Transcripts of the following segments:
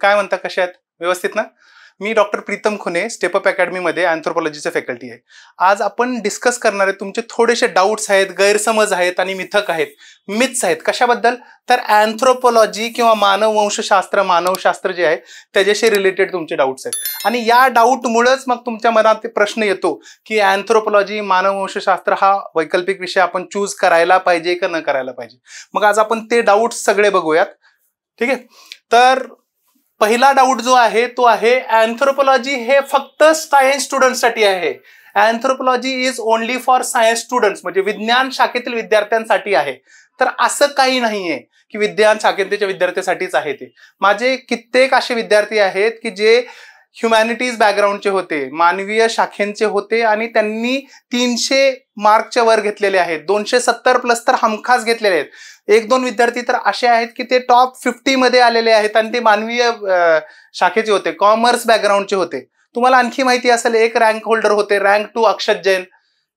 काय म्हणता, कशा आहेत? व्यवस्थित ना? मी डॉक्टर प्रीतम खुने, स्टेपअप अकॅडमीमध्ये अँथ्रोपॉलॉजीचे फॅकल्टी आहे. आज आपण डिस्कस करणार आहे, तुमचे थोडेसे डाऊट्स आहेत, गैरसमज आहेत आणि मिथक आहेत, मिथ्स आहेत. कशाबद्दल? तर अँथ्रोपॉलॉजी किंवा मानववंशशास्त्र, मानवशास्त्र जे आहे त्याच्याशी रिलेटेड तुमचे डाऊट्स आहेत. आणि या डाऊटमुळेच मग तुमच्या मनात प्रश्न येतो की अँथ्रोपॉलॉजी, मानववंशशास्त्र हा वैकल्पिक विषय आपण चूज करायला पाहिजे का न करायला पाहिजे. मग आज आपण ते डाऊट्स सगळे बघूयात. ठीक आहे. तर पहिला डाऊट जो आहे तो आहे, अँथ्रोपॉलॉजी हे फक्त सायन्स स्टुडंटसाठी आहे. Anthropology is only for science students, म्हणजे विज्ञान शाखेतील विद्यार्थ्यांसाठी आहे. तर असं काही नाहीये की विज्ञान शाखेच्या विद्यार्थ्यांसाठीच आहे ते. माझे कित्येक असे विद्यार्थी आहेत की जे ह्युमॅनिटीज बॅकग्राऊंडचे होते, मानवीय शाखेंचे होते आणि त्यांनी 300 मार्कच्या वर घेतलेले आहेत, 270+ तर हमखास घेतलेले आहेत. 1-2 विद्यार्थी तर असे आहेत की ते टॉप 50 मध्ये आलेले आहेत आणि ते मानवीय शाखेचे होते, कॉमर्स बॅकग्राऊंडचे होते. तुम्हाला आणखी माहिती असेल, एक रँक होल्डर होते, रँक 2 अक्षत जैन.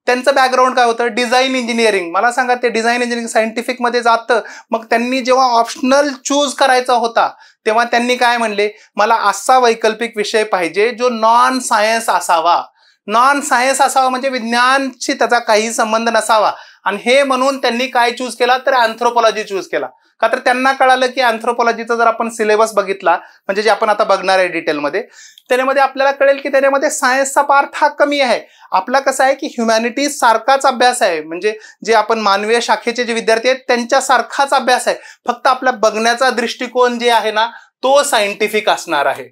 त्यांचं बॅकग्राऊंड काय होतं? Design engineering. मला सांगा, ते डिझाईन इंजिनिअरिंग सायंटिफिक मध्ये जातं. मग त्यांनी जेव्हा ऑप्शनल चूज करायचा होता तेव्हा त्यांनी काय म्हणले, मला असा वैकल्पिक विषय पाहिजे जो नॉन सायन्स असावा. नॉन सायन्स असावा म्हणजे विज्ञानशी त्याचा काही संबंध नसावा. आणि हे म्हणून त्यांनी काय चूज केला, तर अँथ्रोपॉलॉजी चूज केला. का तर त्यांना कळालं की अँथ्रोपॉलॉजीचा जर आपण सिलेबस बघितला, म्हणजे जे आपण आता बघणार आहे डिटेलमध्ये, त्याच्यामध्ये आपल्याला कळेल की त्याच्यामध्ये सायन्सचा पार्ट हा कमी आहे. आपला कसं आहे की ह्युमॅनिटीज सारखाच अभ्यास आहे, म्हणजे जे आपण मानवीय शाखेचे जे विद्यार्थी आहेत त्यांच्या सारखाच अभ्यास आहे. फक्त आपला बघण्याचा दृष्टिकोन जे आहे ना तो सायंटिफिक असणार आहे.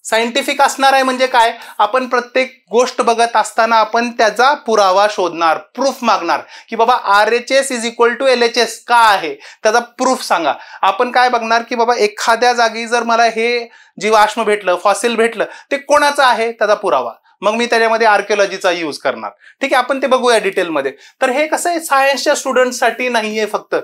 सायंटिफिक असणार आहे म्हणजे काय? आपण प्रत्येक गोष्ट बघत असताना आपण त्याचा पुरावा शोधणार, प्रूफ मागणार की बाबा RHS is equal to LHS का आहे, त्याचा प्रूफ सांगा. आपण काय बघणार की बाबा एखाद्या जागी जर मला हे जीवाश्म भेटलं, फॉसिल भेटलं, ते कोणाचं आहे, त्याचा पुरावा. मग मी त्याच्यामध्ये आर्किओलॉजीचा यूज करणार. ठीक आहे, आपण ते बघूया डिटेलमध्ये. तर हे कसं आहे, सायन्सच्या स्टुडंटसाठी नाहीये, फक्त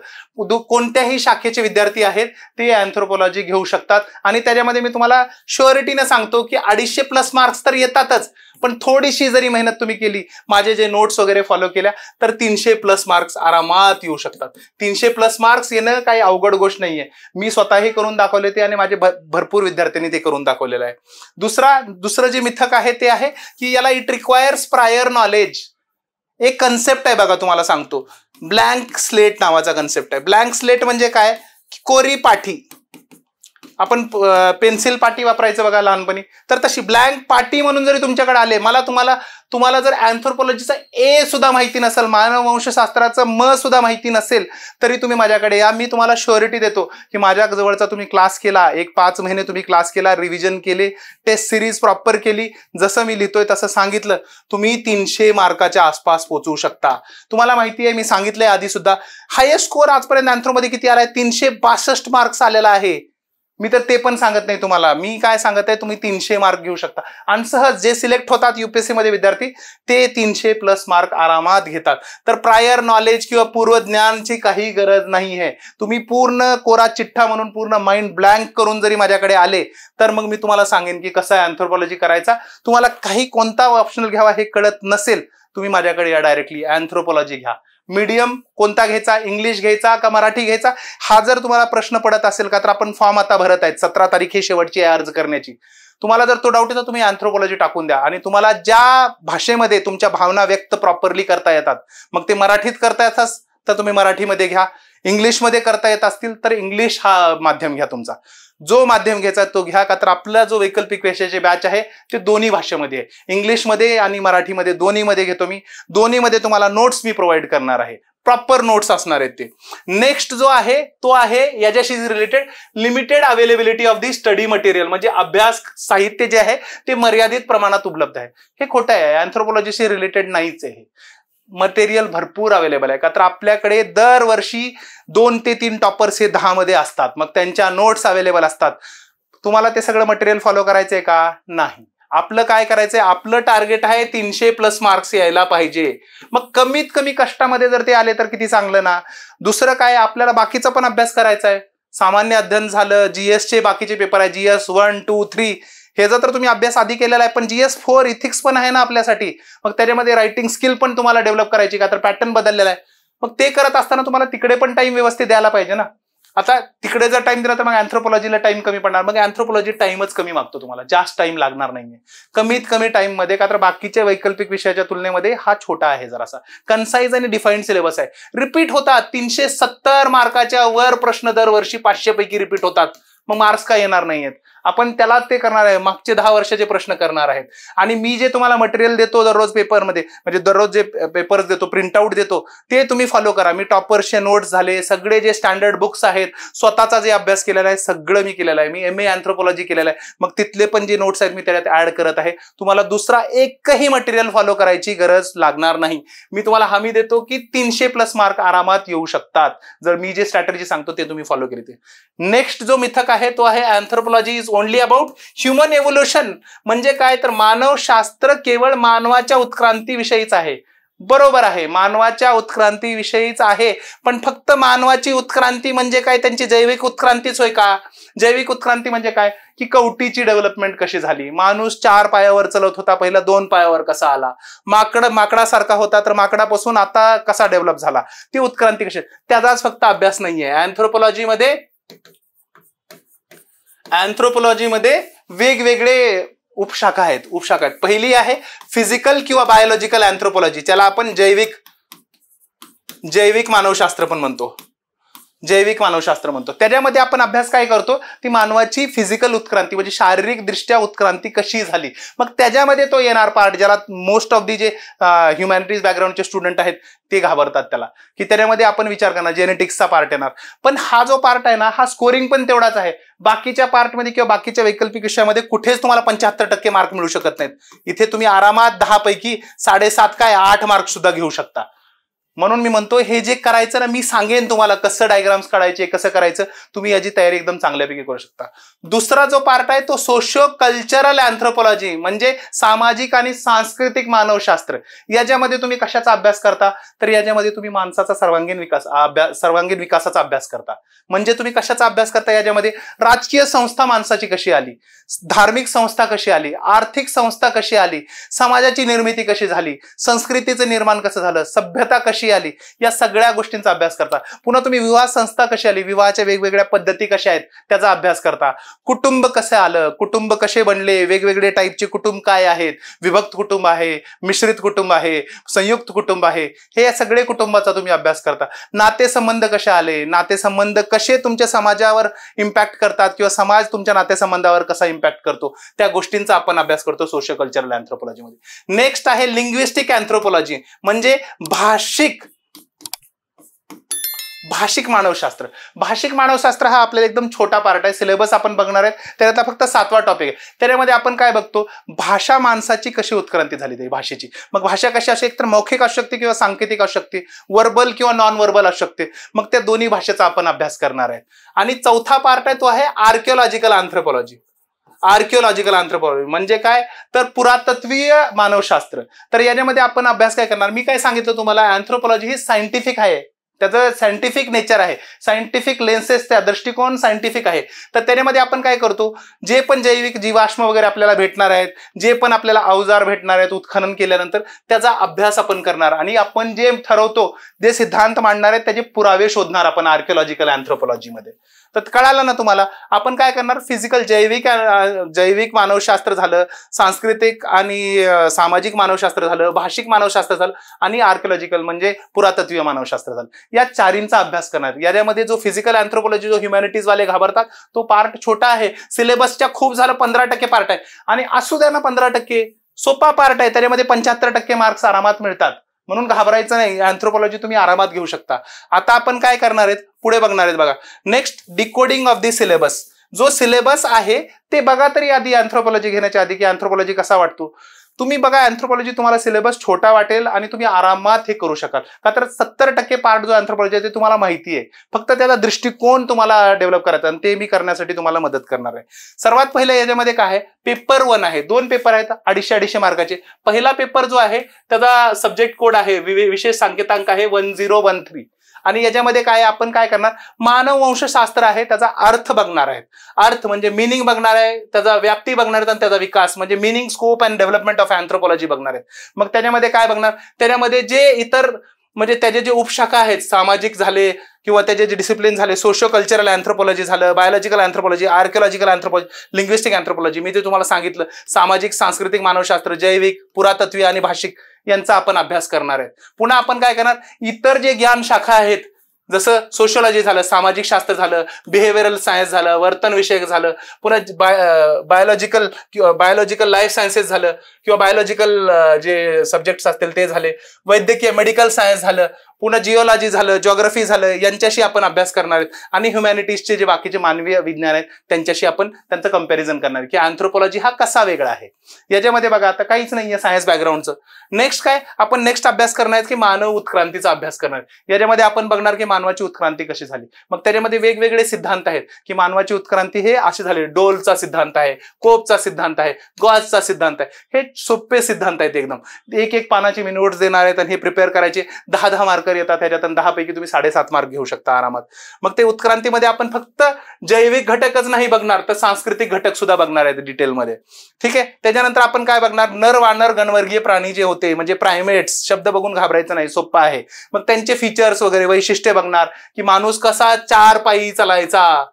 कोणत्याही शाखेचे विद्यार्थी आहेत ते अँथ्रोपॉलॉजी घेऊ शकतात. आणि त्याच्यामध्ये मी तुम्हाला शुअरिटीने सांगतो की 250+ मार्क्स तर येतातच, पण थोडीशी जरी मेहनत तुम्ही केली, माझे जे नोट्स वगैरे फॉलो केल्या, तर 300+ मार्क्स आरामात येऊ शकतात. 300+ मार्क्स येणं काही अवघड गोष्ट नाहीये. मी स्वतःही करून दाखवले ते आणि माझे भरपूर विद्यार्थ्यांनी ते करून दाखवलेलं आहे. दुसरं जे मिथक आहे ते आहे की याला इट रिक्वायर्स प्रायर नॉलेज. एक कन्सेप्ट आहे बघा, तुम्हाला सांगतो, ब्लँक स्लेट नावाचा कन्सेप्ट आहे. ब्लँक स्लेट म्हणजे काय? कोरी पाटी. आपण पेन्सिल पाटी वापरायचं बघा लहानपणी, तर तशी ब्लँक पाटी म्हणून जरी तुमच्याकडे आले, तुम्हाला जर अँथ्रोपॉलॉजीचा A सुद्धा माहिती नसेल, मानववंशशास्त्राचं M सुद्धा माहिती नसेल, तरी तुम्ही माझ्याकडे या. मी तुम्हाला शुअरिटी देतो की माझ्या जवळचा तुम्ही क्लास केला, 5 महिने तुम्ही क्लास केला, रिव्हिजन केले, टेस्ट सिरीज प्रॉपर केली, जसं मी लिहितोय तसं सांगितलं, तुम्ही 300 मार्काच्या आसपास पोहोचू शकता. तुम्हाला माहिती आहे, मी सांगितलंय आधी सुद्धा, हायेस्ट स्कोअर आजपर्यंत अँथ्रोमध्ये किती आलाय? 362 मार्क्स आलेला आहे. मी तर ते पण सांगत नाही तुम्हाला. मी काय सांगत आहे, तुम्ही 300 मार्क घेऊ शकता. आणि सहज जे सिलेक्ट होतात UPSC मध्ये विद्यार्थी, ते 300+ मार्क आरामात घेतात. तर प्रायर नॉलेज किंवा पूर्वज्ञानची काही गरज नाही आहे. तुम्ही पूर्ण कोरा चिठ्ठा म्हणून पूर्ण माइंड ब्लँक करून जरी माझ्याकडे आले, तर मग मी तुम्हाला सांगेन की कसं आहे अँथ्रोपॉलॉजी करायचा. तुम्हाला काही कोणता ऑप्शनल घ्यावा हे कळत नसेल, तुम्ही माझ्याकडे या, डायरेक्टली अँथ्रोपॉलॉजी घ्या. मीडियम कोणता घ्यायचा, इंग्लिश घ्यायचा का मराठी घ्यायचा, हा जर तुम्हाला प्रश्न पडत असेल का, तर आपण फॉर्म आता भरत आहेत. 17 तारीख ही शेवटची आहे अर्ज करण्याची. तुम्हाला जर तो डाऊट येतो, तुम्ही अँथ्रोपॉलॉजी टाकून द्या. आणि तुम्हाला ज्या भाषेमध्ये तुमच्या भावना व्यक्त प्रॉपरली करता येतात, मग ते मराठीत करता येतात तर तुम्ही मराठीमध्ये घ्या, इंग्लिशमध्ये करता येत असतील तर इंग्लिश हा माध्यम घ्या. तुमचा जो माध्यम घ्यायचा तो घ्या. का तर आपला जो वैकल्पिक विषयाचे बॅच आहे ते दोन्ही भाषेमध्ये आहे, इंग्लिशमध्ये आणि मराठीमध्ये, दोन्हीमध्ये घेतो मी. दोन्हीमध्ये तुम्हाला नोट्स मी प्रोव्हाइड करणार आहे, प्रॉपर नोट्स असणार आहेत ते. नेक्स्ट जो आहे तो आहे याच्याशी related, limited availability of the study material, म्हणजे अभ्यास साहित्य जे आहे ते मर्यादित प्रमाणात उपलब्ध आहे. हे खोटं आहे, अँथ्रोपॉलॉजीशी रिलेटेड नाहीच आहे. मटेरियल भरपूर अवेलेबल आहे. का तर आपल्याकडे दरवर्षी 2 ते 3 टॉपर्स हे 10 मध्ये असतात, मग त्यांच्या नोट्स अवेलेबल असतात. तुम्हाला ते सगळं मटेरियल फॉलो करायचंय का? नाही. आपलं काय करायचंय, आपलं टार्गेट आहे 300+ मार्क्स यायला पाहिजे. मग कमीत कमी कष्टामध्ये जर ते आले तर किती चांगलं ना. दुसरं काय, आपल्याला बाकीचा पण अभ्यास करायचा आहे. सामान्य अध्ययन झालं, GS चे बाकीचे पेपर आहे, GS 1, 2, 3, ह्याचा तर तुम्ही अभ्यास आधी केलेला आहे, पण GS 4 इथिक्स पण आहे ना आपल्यासाठी. मग त्याच्यामध्ये रायटिंग स्किल पण तुम्हाला डेव्हलप करायची, का तर पॅटर्न बदललेला आहे. मग ते करत असताना तुम्हाला तिकडे पण टाइम व्यवस्थित द्यायला पाहिजे ना. आता तिकडे जर टाइम दिला तर मग अँथ्रोपॉलॉजीला टाइम कमी पडणार, मग अँथ्रोपॉलॉजी टाइमच कमी मागतो तुम्हाला, जास्त टाइम लागणार नाहीये, कमीत कमी टाइम मध्ये, का तर बाकीच्या वैकल्पिक विषयाच्या तुलनेमध्ये हा छोटा आहे, जरासा कन्साइज आणि डिफाईन्ड सिलेबस आहे. रिपीट होतात 370 मार्काच्या वर प्रश्न दरवर्षी 500 पैकी रिपीट होतात, मग मार्क्स का येणार नाहीयेत? आपण त्याला ते करणार आहे, मागचे 10 वर्षाचे प्रश्न करणार आहेत. आणि मी जे तुम्हाला मटेरियल देतो दररोज पेपरमध्ये, म्हणजे दररोज जे पेपर्स देतो, प्रिंटआउट देतो, ते तुम्ही फॉलो करा. मी टॉपर्सचे नोट्स झाले, सगळे जे स्टँडर्ड बुक्स आहेत, स्वतःचा जे अभ्यास केलेला आहे सगळं मी केलेलं आहे. मी MA अँथ्रोपॉलॉजी केलेलं आहे, मग तिथले पण जे नोट्स आहेत मी त्याच्यात ऍड करत आहे. तुम्हाला दुसरा एकही मटेरियल फॉलो करायची गरज लागणार नाही. मी तुम्हाला हमी देतो की 300+ मार्क आरामात येऊ शकतात जर मी जे स्ट्रॅटेजी सांगतो ते तुम्ही फॉलो केली. नेक्स्ट जो मिथक आहे तो आहे anthropology is only about human evolution. म्हणजे काय तर मानवशास्त्र केवळ मानवाच्या उत्क्रांतीविषयीच आहे. बरोबर आहे, मानवाच्या उत्क्रांतीविषयीच आहे, पण फक्त मानवाची उत्क्रांती म्हणजे काय, त्यांची जैविक उत्क्रांतीच होय का? जैविक उत्क्रांती म्हणजे काय की कवटीची डेव्हलपमेंट कशी झाली, माणूस 4 पायावर चालत होता, पहिला 2 पायावर कसा आला, माकडासारखा होता तर माकडापासून आता कसा डेव्हलप झाला, ती उत्क्रांती कशी, त्याचाच फक्त अभ्यास नाहीये. अँथ्रोपॉलॉजीमध्ये वेगवेगळे उपशाखा आहेत. पहिली आहे फिजिकल किंवा बायोलॉजिकल अँथ्रोपॉलॉजी, ज्याला आपण जैविक मानवशास्त्र पण म्हणतो. त्याच्यामध्ये आपण अभ्यास काय करतो, ती मानवाची फिजिकल उत्क्रांती म्हणजे शारीरिक दृष्ट्या उत्क्रांती कशी झाली. मग त्याच्यामध्ये तो येणार पार्ट, ज्याला मोस्ट ऑफ दी जे ह्युमॅनिटीज बॅकग्राऊंडचे स्टुडंट आहेत ते घाबरतात त्याला, की त्याच्यामध्ये आपण विचार करणार जेनेटिक्सचा पार्ट येणार. पण हा जो पार्ट आहे ना, हा स्कोरिंग पण तेवढाच आहे. बाकीच्या पार्टमध्ये किंवा बाकीच्या वैकल्पिक विषयामध्ये कुठेच तुम्हाला 75% मार्क मिळू शकत नाहीत. इथे तुम्ही आरामात 10 पैकी 7.5 काय 8 मार्क सुद्धा घेऊ शकता. म्हणून मी म्हणतो हे जे करायचं ना, मी सांगेन तुम्हाला कसं डायग्राम्स काढायचे, कसं करायचं, तुम्ही याची तयारी एकदम चांगल्यापैकी करू शकता. दुसरा जो पार्ट आहे तो सोशिओ कल्चरल अँथ्रोपॉलॉजी, म्हणजे सामाजिक आणि सांस्कृतिक मानवशास्त्र. याच्यामध्ये तुम्ही कशाचा अभ्यास करता, तर याच्यामध्ये तुम्ही माणसाचा सर्वांगीण विकासाचा अभ्यास करता. म्हणजे तुम्ही कशाचा अभ्यास करता, याच्यामध्ये राजकीय संस्था माणसाची कशी आली, धार्मिक संस्था कशी आली, आर्थिक संस्था कशी आली, समाजाची निर्मिती कशी झाली, संस्कृतीचं निर्माण कसं झालं, सभ्यता कशी आली, या सगळ्या गोष्टींचा अभ्यास करता. पुन्हा तुम्ही विवाह संस्था कशी आली, विवाहाच्या वेगवेगळ्या पद्धती कशा आहेत त्याचा अभ्यास करता. कुटुंब कसं आलं, कुटुंब कसे बनले, वेगवेगळे टाईपचे कुटुंब काय आहेत, विभक्त कुटुंब आहे, मिश्रित कुटुंब आहे, संयुक्त कुटुंब आहे, हे सगळे कुटुंबाचा तुम्ही अभ्यास करता. नातेसंबंध कसे आले, नातेसंबंध कसे तुमच्या समाजावर इम्पॅक्ट करतात किंवा समाज तुमच्या नातेसंबंधावर कसा इम्पॅक्ट करतो, त्या गोष्टींचा आपण अभ्यास करतो सोशिओ कल्चरल अँथ्रोपॉलॉजीमध्ये. नेक्स्ट आहे लिंग्विस्टिक अँथ्रोपॉलॉजी, म्हणजे भाषिक मानवशास्त्र. भाषिक मानवशास्त्र हा आपल्याला एकदम छोटा पार्ट आहे. सिलेबस आपण बघणार आहे त्याचा फक्त 7वा टॉपिक आहे. त्याच्यामध्ये आपण काय बघतो, भाषा माणसाची कशी उत्क्रांती झाली ते भाषेची. मग भाषा कशी असते, एकतर मौखिक असू शकते किंवा सांकेतिक असू शकते, वर्बल किंवा नॉन वर्बल असू शकते. मग त्या दोन्ही भाषेचा आपण अभ्यास करणार आहे. आणि चौथा पार्ट आहे तो आहे आर्किओलॉजिकल अँथ्रोपॉलॉजी. म्हणजे काय तर पुरातत्वीय मानवशास्त्र. तर याच्यामध्ये आपण अभ्यास काय करणार, मी काय सांगितलं तुम्हाला, अँथ्रोपॉलॉजी ही सायंटिफिक आहे, त्याचं सायंटिफिक नेचर आहे, सायंटिफिक लेन्सेस, त्या दृष्टिकोन सायंटिफिक आहे. तर त्याच्यामध्ये आपण काय करतो, जे पण जैविक जीवाश्म वगैरे आपल्याला भेटणार आहेत, जे पण आपल्याला अवजार भेटणार आहेत उत्खनन केल्यानंतर, त्याचा अभ्यास आपण करणार आणि आपण जे ठरवतो, जे सिद्धांत मांडणार आहेत त्याचे पुरावे शोधणार आपण आर्किओलॉजिकल अँथ्रोपॉलॉजीमध्ये. तर कळालं ना तुम्हाला. आपण काय करणार, फिजिकल जैविक मानवशास्त्र झालं, सांस्कृतिक आणि सामाजिक मानवशास्त्र झालं, भाषिक मानवशास्त्र झालं आणि आर्किओलॉजिकल म्हणजे पुरातत्वीय मानवशास्त्र झालं, या चारींचा अभ्यास करणार. याच्यामध्ये जो फिजिकल अँथ्रोपॉलॉजी, जो ह्युमॅनिटीज वाले घाबरतात, तो पार्ट छोटा आहे. सिलेबसच्या खूप झालं 15% पार्ट आहे, आणि असू द्या ना 15%, सोपा पार्ट आहे, त्याच्यामध्ये 75% मार्क्स आरामात मिळतात. म्हणून घाबरायचं नाही, अँथ्रोपॉलॉजी तुम्ही आरामात घेऊ शकता. आता आपण काय करणार आहेत, पुढे बघणार आहेत बघा. Next, decoding of the syllabus. जो सिलेबस आहे ते बघा तरी आधी, अँथ्रोपॉलॉजी घेण्याच्या आधी, की अँथ्रोपॉलॉजी कसा वाटतो. तुम्ही बघा, अँथ्रोपॉलॉजी तुम्हाला सिलेबस छोटा वाटेल आणि तुम्ही आरामात हे करू शकाल, का तर 70% पार्ट जो अँथ्रोपॉलॉजी आहे ते तुम्हाला माहिती आहे. फक्त त्याचा दृष्टिकोन तुम्हाला डेव्हलप करायचा, आणि ते मी करण्यासाठी तुम्हाला मदत करणार आहे. सर्वात पहिलं याच्यामध्ये काय आहे, पेपर 1 आहे. 2 पेपर आहेत 250 मार्काचे. पहिला पेपर जो आहे त्याचा सब्जेक्ट कोड आहे, विशेष सांकेतांक आहे 1013. आणि याच्यामध्ये काय आपण काय करणार, मानववंशशास्त्र आहे त्याचा अर्थ बघणार आहे. अर्थ म्हणजे मिनिंग बघणार आहे, त्याचा व्याप्ती बघणार आहेत, आणि त्याचा विकास म्हणजे meaning, scope and development of anthropology बघणार आहेत. मग त्याच्यामध्ये काय बघणार, त्याच्यामध्ये जे इतर म्हणजे त्याचे जे उपशाखा आहेत, सामाजिक झाले किंवा त्याचे जे डिसिप्लिन झाले, सोशो कल्चरल अँथ्रोपॉलॉजी झालं, biological anthropology, archaeological anthropology, linguistic anthropology, मी ते तुम्हाला सांगितलं. सामाजिक, सांस्कृतिक मानवशास्त्र, जैविक, पुरातत्वीय आणि भाषिक यांचा आपण अभ्यास करणार आहे. पुन्हा आपण काय करणार, इतर जे ज्ञान शाखा आहेत, जसं सोशिओलॉजी झालं, सामाजिक शास्त्र झालं, बिहेवियरल सायन्स झालं, वर्तन विषयक झालं, पुन्हा बायोलॉजिकल लाईफ सायन्सेस झालं किंवा बायोलॉजिकल जे सब्जेक्ट्स असतील ते झाले, वैद्यकीय मेडिकल सायन्स झालं, पुन्हा जिओलॉजी झालं, जिओग्राफी झालं, यांच्याशी आपण अभ्यास करणार आहेत. आणि ह्युमॅनिटीजचे जे बाकीचे मानवीय विज्ञान आहेत त्यांच्याशी आपण त्यांचं कंपॅरिझन करणार की अँथ्रोपॉलॉजी हा कसा वेगळा आहे. याच्यामध्ये बघा आता काहीच नाहीये सायन्स बॅकग्राऊंडचं. नेक्स्ट काय आपण नेक्स्ट अभ्यास करणार आहेत की मानव उत्क्रांतीचा अभ्यास करणार. याच्यामध्ये आपण बघणार की मानवाची उत्क्रांती कशी झाली. मग त्याच्यामध्ये वेगवेगळे सिद्धांत आहेत की मानवाची उत्क्रांती हे असे झाले. डोलचा सिद्धांत आहे, कोपचा सिद्धांत आहे, गॉसचा सिद्धांत आहे. हे सोपे सिद्धांत आहेत एकदम. एक एक पानाची मी नोट्स देणार आहेत आणि हे प्रिपेअर करायचे. 10 मार्क येतात ह्याच्यात, 10 पैकी तुम्ही 7.5 मार्क घेऊ शकता आरामात. मग ते उत्क्रांतीमध्ये आपण फक्त जैविक घटकच नाही बघणार तर सांस्कृतिक घटक सुद्धा बघणार आहेत डिटेलमध्ये. ठीक आहे. त्याच्यानंतर आपण काय बघणार, नर वानर गणवर्गीय प्राणी जे होते म्हणजे प्रायमेट्स, शब्द बघून घाबरायचं नाही, सोपं आहे. मग त्यांचे फीचर्स वगैरे वैशिष्ट्ये बघणार की माणूस कसा 4 पायी चालायचा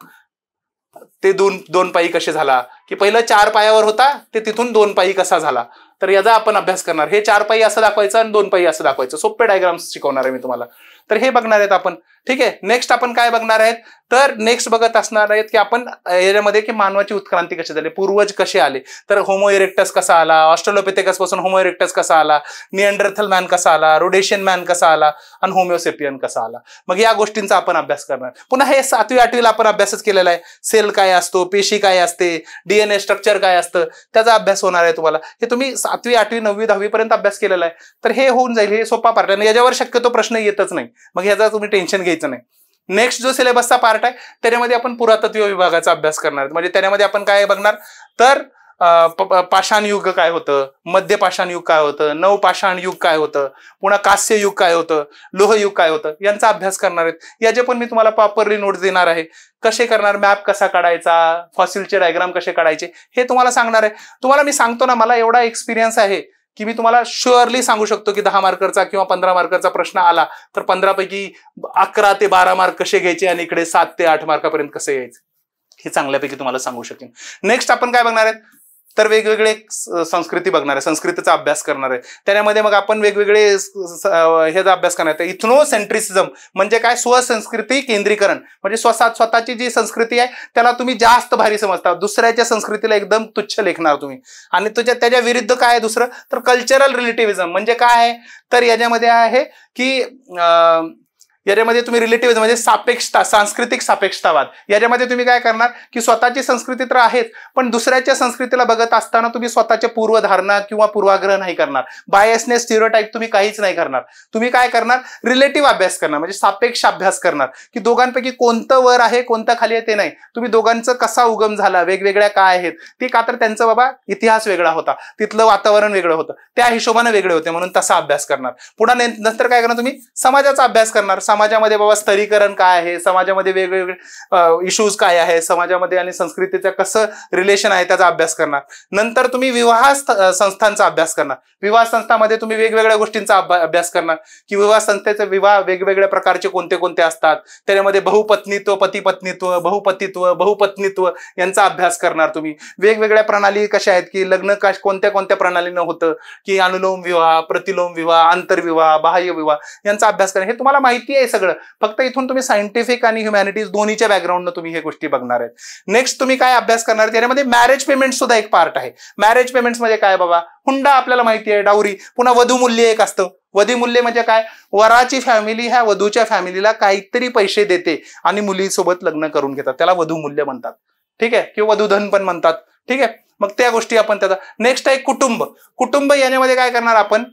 ते 2 पायी कसे झाला, की पहिलं 4 पायावर होता ते तिथून 2 पायी कसा झाला. तर याचा आपण अभ्यास करणार. हे 4 पायी असं दाखवायचं आणि 2 पायी असं दाखवायचं. सोपे डायग्राम्स शिकवणार आहे मी तुम्हाला. तर हे बघणार आहेत आपण. ठीक आहे. नेक्स्ट आपण काय बघणार आहेत, तर नेक्स्ट बघत असणार आहेत की आपण याच्यामध्ये की मानवाची उत्क्रांती कशी झाली, पूर्वज कसे आले. तर होमो इरेक्टस कसा आला, ऑस्ट्रेलोपिथेकस पासून होमो इरेक्टस कसा आला, निअँडरथल मॅन कसा आला, रोडेशियन मॅन कसा आला आणि होमिओसेपियन कसा आला. मग या गोष्टींचा आपण अभ्यास करणार. पुन्हा हे 7वी 8वीला आपण अभ्यासच केलेला आहे. सेल काय असतो, पेशी काय असते, डीएनए स्ट्रक्चर काय असतं, त्याचा अभ्यास होणार आहे तुम्हाला. हे तुम्ही 7वी 8वी 9वी 10वी पर्यंत अभ्यास केलेला आहे. तर हे होऊन जाईल. हे सोपा पार्ट आहे. याच्यावर शक्यतो प्रश्न येतच नाही. मग याचा तुम्ही टेन्शन घ्यायचं नाही. नेक्स्ट जो सिलेबसचा पार्ट आहे त्याच्यामध्ये आपण पुरातत्व विभागाचा अभ्यास करणार. म्हणजे त्याच्यामध्ये आपण काय बघणार, तर पाषाण युग काय होतं, मध्य पाषाण युग काय होतं, नवपाषाण युग काय होतं, पुन्हा कास्य युग काय होतं, लोहयुग काय होतं, यांचा अभ्यास करणार आहेत. याचे पण मी तुम्हाला प्रॉपरली नोट्स देणार आहे. कसे करणार, मॅप कसा काढायचा, फॉसिलचे डायग्राम कसे काढायचे हे तुम्हाला सांगणार आहे. तुम्हाला मी सांगतो ना, मला एवढा एक्सपिरियन्स आहे की मी तुम्हाला शुअरली सांगू शकतो की 10 मार्करचा किंवा 15 मार्करचा प्रश्न आला तर 15 पैकी 11 ते 12 मार्क कसे घ्यायचे आणि इकडे 7 ते 8 मार्कापर्यंत कसे यायचे हे चांगल्यापैकी तुम्हाला सांगू शकेन. नेक्स्ट आपण काय बघणार आहेत, तर वेगवेगळे संस्कृती बघणार आहे, संस्कृतीचा अभ्यास करणार आहे. त्यामध्ये मग आपण वेगवेगळे ह्याचा अभ्यास करणार आहे. इथनोसेंट्रिसिझम म्हणजे काय, स्वसंस्कृती केंद्रीकरण. म्हणजे स्वतःची जी संस्कृती आहे त्याला तुम्ही जास्त भारी समजता, दुसऱ्याच्या संस्कृतीला एकदम तुच्छ लेखणार तुम्ही. आणि त्याच्या विरुद्ध काय आहे दुसरं, तर कल्चरल रिलेटिव्हिझम म्हणजे काय आहे, तर याच्यामध्ये आहे की याच्यामध्ये तुम्ही रिलेटिव्हिझम म्हणजे सापेक्षता, सांस्कृतिक सापेक्षतावाद. याच्यामध्ये तुम्ही काय करणार की स्वतःची संस्कृती तर आहेच पण दुसऱ्याच्या संस्कृतीला बघत असताना तुम्ही स्वतःच्या पूर्वधारणा किंवा पूर्वाग्रह नाही करणार. बायसनेस, स्टिरियोटाइप तुम्ही काहीच नाही करणार. तुम्ही काय करणार, रिलेटिव्ह अभ्यास करणार म्हणजे सापेक्ष अभ्यास करणार की दोघांपैकी कोणतं वर आहे कोणतं खाली आहे ते नाही. तुम्ही दोघांचं कसा उगम झाला, वेगवेगळ्या काय आहेत ते, का तर त्यांचं बाबा इतिहास वेगळा होता, तिथलं वातावरण वेगळं होतं, त्या हिशोबाने वेगळे होते म्हणून तसा अभ्यास करणार. पुन्हा नंतर काय करणार, तुम्ही समाजाचा अभ्यास करणार. समाजामध्ये बाबा स्तरीकरण काय आहे, समाजामध्ये वेगवेगळे इश्यूज काय आहे, समाजामध्ये आणि संस्कृतीचं कसं रिलेशन आहे त्याचा अभ्यास करणार. नंतर तुम्ही विवाह संस्थांचा अभ्यास करणार. विवाह संस्थांमध्ये तुम्ही वेगवेगळ्या गोष्टींचा अभ्यास करणार की विवाह संस्थेचे विवाह वेगवेगळ्या प्रकारचे कोणते कोणते असतात, त्याच्यामध्ये बहुपत्नीत्व, पतिपत्नीत्व, बहुपत्नीत्व यांचा अभ्यास करणार. तुम्ही वेगवेगळ्या प्रणाली कशा आहेत की लग्न कोणत्या कोणत्या प्रणालीनं होतं, की अनुलोम विवाह, प्रतिलोम विवाह, आंतरविवाह, बाह्य विवाह यांचा अभ्यास करणार. हे तुम्हाला माहिती आहे सगळं, फक्त इथून तुम्ही सायंटिफिक आणि ह्युमॅनिटीज दोन्हीच्या बॅकग्राऊंडनं तुम्ही हे गोष्टी बघणार आहेत. नेक्स्ट तुम्ही काय अभ्यास करणार, त्यामध्ये मॅरेज पेमेंट सुद्धा एक पार्ट आहे. मॅरेज पेमेंट्स म्हणजे काय बाबा, हुंडा आपल्याला माहिती आहे, डावरी. पुन्हा वधूमूल्य एक असतं. वधूमूल्य म्हणजे काय, वराची फॅमिली ह्या वधूच्या फॅमिलीला काहीतरी पैसे देते आणि मुलीसोबत लग्न करून घेतात, त्याला वधूमूल्य म्हणतात. ठीक आहे, किंवा वधूधन पण म्हणतात. ठीक आहे, मग त्या गोष्टी आपण त्याचा. नेक्स्ट आहे कुटुंब. कुटुंब याच्यामध्ये काय करणार, आपण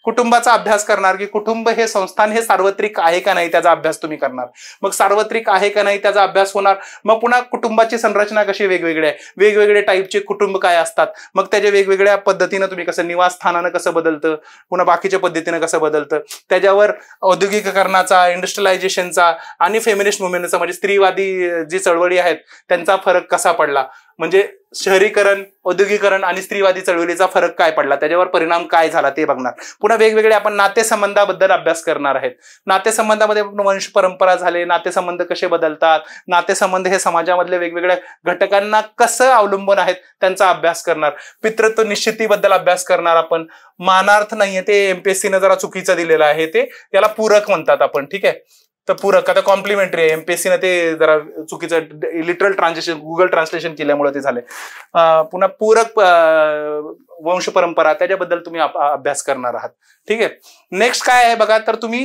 कुटुंबाचा अभ्यास करणार की कुटुंब हे संस्थान हे सार्वत्रिक आहे का नाही त्याचा अभ्यास तुम्ही करणार. मग सार्वत्रिक आहे का नाही त्याचा अभ्यास होणार. मग पुन्हा कुटुंबाची संरचना कशी वेगवेगळी आहे, वेगवेगळे टाईपचे कुटुंब काय असतात, मग त्याच्या वेगवेगळ्या पद्धतीनं तुम्ही कसं, निवासस्थानानं कसं बदलतं, पुन्हा बाकीच्या पद्धतीनं कसं बदलतं, त्याच्यावर औद्योगिकीकरणाचा, इंडस्ट्रियलायझेशनचा आणि फेमिनिस्ट मुवमेंटचा म्हणजे स्त्रीवादी जी चळवळी आहेत त्यांचा फरक कसा पडला. म्हणजे शहरीकरण, औद्योगिकरण आणि स्त्रीवादी चळवळीचा फरक काय पडला, त्याच्यावर परिणाम काय झाला ते बघणार. पुन्हा वेगवेगळे आपण नातेसंबंधाबद्दल अभ्यास करणार आहेत. नातेसंबंधामध्ये वंश परंपरा झाले, नातेसंबंध कसे बदलतात, नातेसंबंध हे समाजामधल्या वेगवेगळ्या घटकांना कसं अवलंबून आहेत त्यांचा अभ्यास करणार. पितृत्व निश्चितीबद्दल अभ्यास करणार आपण. मानार्थ नाहीये ते एमपीएससीनं जरा चुकीचं दिलेलं आहे, ते त्याला पूरक म्हणतात आपण. ठीक आहे, तर पूरक आता कॉम्प्लिमेंटरी आहे. एमपीएससीनं ते जरा चुकीचं लिटरल ट्रान्सलेशन गुगल ट्रान्सलेशन केल्यामुळे ते झाले. पुन्हा पूरक वंश परंपरा त्याच्याबद्दल तुम्ही अभ्यास करणार आहात. ठीक आहे, नेक्स्ट काय आहे बघा, तर तुम्ही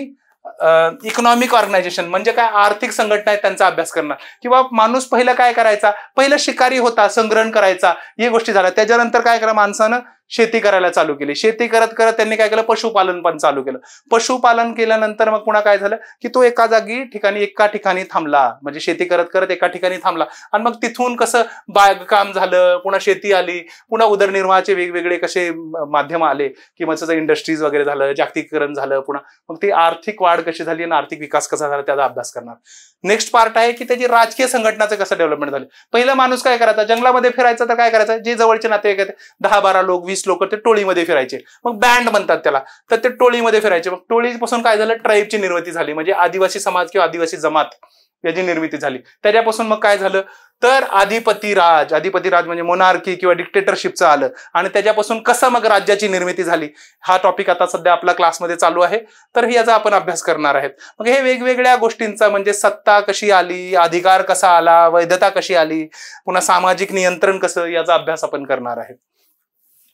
इकॉनॉमिक ऑर्गनायझेशन म्हणजे काय, आर्थिक संघटना आहेत त्यांचा अभ्यास करणार. किंवा माणूस पहिला काय करायचा, पहिला शिकारी होता, संग्रहण करायचा, ही गोष्टी झाल्या. त्याच्यानंतर काय करा, माणसानं शेती करायला चालू केली. शेती करत करत त्यांनी काय केलं, पशुपालन पण चालू केलं. पशुपालन केल्यानंतर मग पुन्हा काय झालं की तो एका ठिकाणी थांबला, म्हणजे शेती करत करत एका ठिकाणी थांबला. आणि मग तिथून कसं बागकाम झालं, पुन्हा शेती आली, पुन्हा उदरनिर्वाहाचे वेगवेगळे कसे माध्यम आले, किंवा त्याचं इंडस्ट्रीज वगैरे झालं, जागतिकीकरण झालं, पुन्हा मग ती आर्थिक वाढ कशी झाली आणि आर्थिक विकास कसा झाला त्याचा अभ्यास करणार. नेक्स्ट पार्ट आहे की त्याची राजकीय संघटनाचं कसं डेव्हलपमेंट झालं. पहिला माणूस काय करायचा, जंगलामध्ये फिरायचा, तर काय करायचं, जे जवळचे नातेवाईक आहेत 10-12 लोक 20 लोक ते टोळीमध्ये फिरायचे. मग बँड म्हणतात त्याला, तर ते टोळीमध्ये फिरायचे. मग टोळीपासून काय झालं, ट्राईबची निर्मिती झाली, म्हणजे आदिवासी समाज किंवा आदिवासी जमात याची निर्मिती झाली. त्याच्यापासून मग काय झालं, तर अधिपती राज म्हणजे मोनार्की किंवा डिक्टेटरशिपचं आलं. आणि त्याच्यापासून कसं मग राज्याची निर्मिती झाली, हा टॉपिक आता सध्या आपल्या क्लासमध्ये चालू आहे, तर याचा आपण अभ्यास करणार आहेत. मग हे वेगवेगळ्या गोष्टींचा म्हणजे सत्ता कशी आली, अधिकार कसा आला, वैधता कशी आली, पुन्हा सामाजिक नियंत्रण कसं, याचा अभ्यास आपण करणार आहे.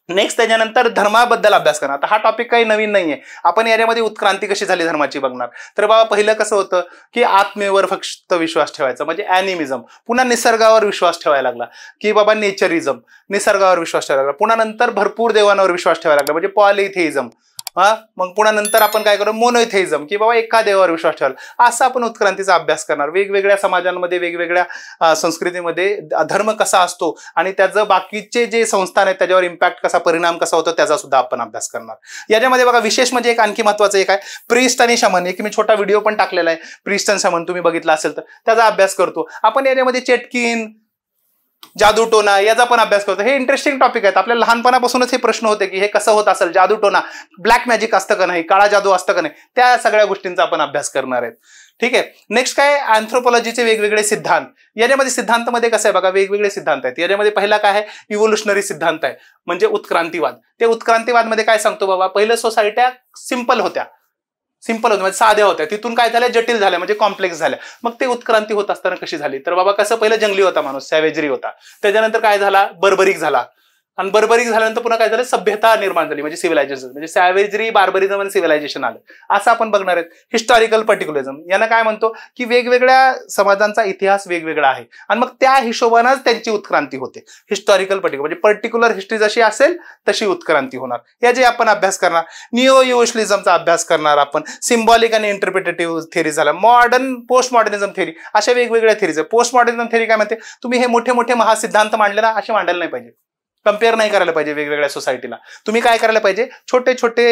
नेक्स्ट त्याच्यानंतर धर्माबद्दल अभ्यास करणार. आता हा टॉपिक काही नवीन नाहीये, आपण याच्यामध्ये उत्क्रांती कशी झाली धर्माची बघणार. तर बाबा पहिलं कसं होतं की आत्मेवर फक्त विश्वास ठेवायचा, म्हणजे ॲनिमिझम. पुन्हा निसर्गावर विश्वास ठेवायला लागला की बाबा नेचरिझम, निसर्गावर विश्वास ठेवायला लागला. पुन्हा नंतर भरपूर देवांवर विश्वास ठेवायला लागला, म्हणजे पॉलिथेइझम. मग पुन्हा नंतर आपण काय करू, मोनोथेइझम, की बाबा एका देवावर विश्वास ठेवायला. असं आपण उत्क्रांतीचा अभ्यास करणार. वेगवेगळ्या समाजांमध्ये, वेगवेगळ्या संस्कृतीमध्ये धर्म कसा असतो आणि त्याचं बाकीचे जे संस्थान आहेत त्याच्यावर इम्पॅक्ट कसा, परिणाम कसा होतो, त्याचा सुद्धा आपण अभ्यास करणार. याच्यामध्ये बघा विशेष म्हणजे एक आणखी महत्वाचं एक आहे प्रीस्ट आणि शमन. एक मी छोटा व्हिडिओ पण टाकलेला आहे, प्रीस्ट आणि शमन, तुम्ही बघितला असेल तर त्याचा अभ्यास करतो आपण. याच्यामध्ये चेटकिन, जादूटोना याचा पण अभ्यास करतो. हे इंटरेस्टिंग टॉपिक आहेत. आपल्याला लहानपणापासूनच हे प्रश्न होते की हे कसं होत असेल, जादूटोना, ब्लॅक मॅजिक असतं का नाही, काळा जादू असतं का नाही, त्या सगळ्या गोष्टींचा आपण अभ्यास करणार आहेत. ठीक आहे, नेक्स्ट काय, अँथ्रोपॉलॉजीचे वेगवेगळे सिद्धांत. याच्यामध्ये सिद्धांतामध्ये कसं आहे बघा, वेगवेगळे सिद्धांत आहेत. याच्यामध्ये पहिला काय आहे, इव्होल्युशनरी सिद्धांत आहे, म्हणजे उत्क्रांतीवाद. ते उत्क्रांतीवाद मध्ये काय सांगतो बाबा, पहिल्या सोसायट्या सिंपल होत्या, म्हणजे साध्या होत्या, तिथून काय झाल्या, जटिल झाल्या, म्हणजे कॉम्प्लेक्स झाल्या. मग ते उत्क्रांती होत असताना कशी झाली, तर बाबा कसं, पहिलं जंगली होता माणूस, सॅवेजरी होता. त्याच्यानंतर काय झाला, बर्बरिक झाला. आणि बर्बरिक झाल्यानंतर पुन्हा काय झालं, सभ्यता निर्माण झाली, म्हणजे सिव्हिलायझेशन. म्हणजे सॅवेजरी, बार्बरिझम आणि सिव्हिलायझेशन आलं. असं आपण बघणार आहेत. हिस्टॉरिकल पर्टिक्युलरिझम यांना काय म्हणतो की वेगवेगळ्या समाजांचा इतिहास वेगवेगळा आहे आणि मग त्या हिशोबानंच त्यांची उत्क्रांती होते. हिस्टॉरिकल म्हणजे पर्टिक्युलर हिस्ट्री जशी असेल तशी उत्क्रांती होणार. याचे आपण अभ्यास करणार. निओ इव्होल्युशनिझमचा अभ्यास करणार आपण. सिम्बॉलिक आणि इंटरप्रिटेटिव्ह थेरी झाला. मॉडर्न, पोस्ट मॉडर्निझम थेरी, अशा वेगवेगळ्या थेरीज आहे. पोस्ट मॉडर्निझम थेरी काय म्हणते, तुम्ही हे मोठे मोठे महासिद्धांत मांडले ना, असे मांडायला नाही पाहिजे, कम्पेअर नाही करायला पाहिजे वेगवेगळ्या सोसायटीला. तुम्ही काय करायला पाहिजे, छोटे छोटे